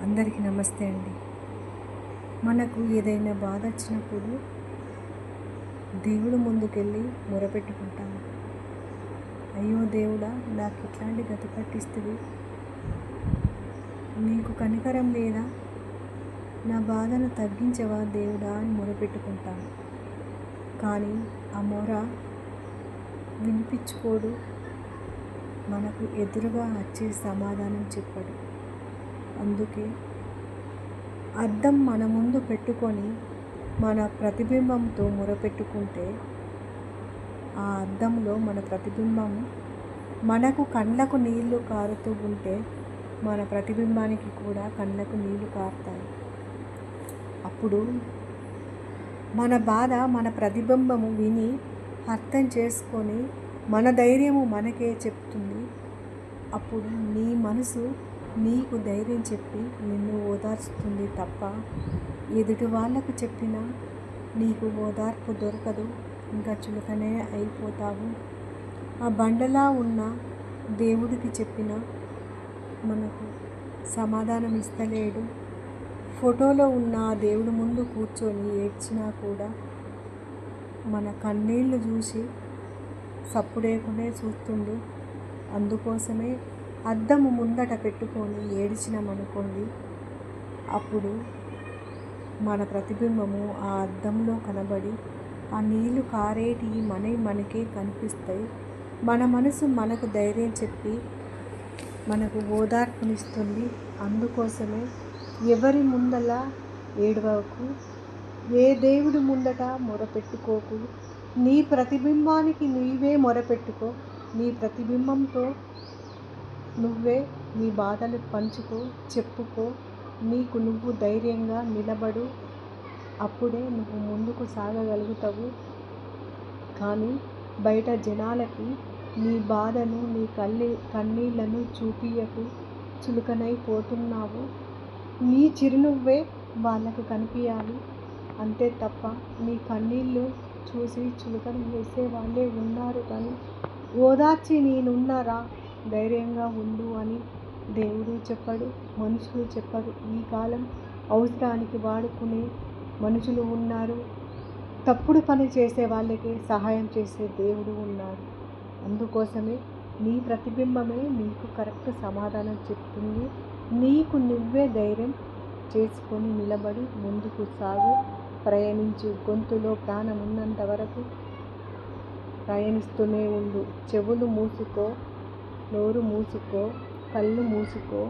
అందరికీ నమస్తే అండి. మనకు ఏదైనా బాధ వచ్చినప్పుడు దేవుడు ముందుకెళ్ళి మొరపెట్టుకుంటాము. అయ్యో దేవుడా, నాకు ఇట్లాంటి గతి పట్టిస్తుంది, నీకు కనికరం లేదా, నా బాధను తగ్గించవా దేవుడా అని మొరపెట్టుకుంటాము. కానీ ఆ మొర వినిపించుకోడు, మనకు ఎదురుగా వచ్చి సమాధానం చెప్పడు. అందుకే అద్దం మన ముందు పెట్టుకొని మన ప్రతిబింబంతో మొరపెట్టుకుంటే ఆ అద్దంలో మన ప్రతిబింబం మనకు కళ్ళకు నీళ్లు కారుతూ ఉంటే మన ప్రతిబింబానికి కూడా కళ్ళకు నీళ్లు కారుతాయి. అప్పుడు మన బాధ మన ప్రతిబింబము విని అర్థం చేసుకొని మన ధైర్యము మనకే చెప్తుంది. అప్పుడు నీ మనసు నీకు ధైర్యం చెప్పి నిన్ను ఓదార్చుతుంది తప్ప ఎదుటి వాళ్ళకు చెప్పినా నీకు ఓదార్పు దొరకదు, ఇంకా చులకనే అయిపోతావు. ఆ బండలా ఉన్న దేవుడికి చెప్పినా మనకు సమాధానం ఇస్తలేడు. ఫోటోలో ఉన్న ఆ దేవుడి ముందు కూర్చొని ఏడ్చినా కూడా మన కన్నీళ్లు చూసి సప్పుడేకునే చూస్తుంది. అందుకోసమే అద్దము ముందట పెట్టుకొని ఏడ్చినామనుకోండి, అప్పుడు మన ప్రతిబింబము ఆ అద్దంలో కనబడి ఆ నీళ్లు కారేటి మనకే కనిపిస్తాయి. మన మనసు మనకు ధైర్యం చెప్పి మనకు ఓదార్పునిస్తుంది. అందుకోసమే ఎవరి ముందల ఏడవకు, ఏ దేవుడి ముందట మొరపెట్టుకోకు, నీ ప్రతిబింబానికి నీవే మొరపెట్టుకో. నీ ప్రతిబింబంతో నువ్వే నీ బాధలు పంచుకో, చెప్పుకో, నీకు నువ్వు ధైర్యంగా నిలబడు. అప్పుడే నువ్వు ముందుకు సాగగలుగుతావు. కానీ బయట జనాలకి నీ బాధను, నీ కన్నీళ్లను చూపియకు. చులకనైపోతున్నావు. నీ చిరునవ్వే వాళ్ళకు కనిపించాలి. అంతే తప్ప నీ కన్నీళ్ళు చూసి చులకన చేసే వాళ్ళే ఉన్నారు. కానీ ఓదార్చి నేనున్నారా, ధైర్యంగా ఉండు అని దేవుడు చెప్పడు, మనుషులు చెప్పరు. ఈ కాలం అవసరానికి వాడుకునే మనుషులు ఉన్నారు. తప్పుడు పని చేసే వాళ్ళకి సహాయం చేసే దేవుడు ఉన్నాడు. అందుకోసమే నీ ప్రతిబింబమే నీకు కరెక్ట్ సమాధానం చెప్తుంది. నీకు నువ్వే ధైర్యం చేసుకొని నిలబడి ముందుకు సాగు, ప్రయాణించు. గొంతులో ప్రాణం ఉన్నంత వరకు ప్రయాణిస్తూనే ఉండు. చెవులు మూసుకో, నోరు మూసుకో, కళ్ళు మూసుకో,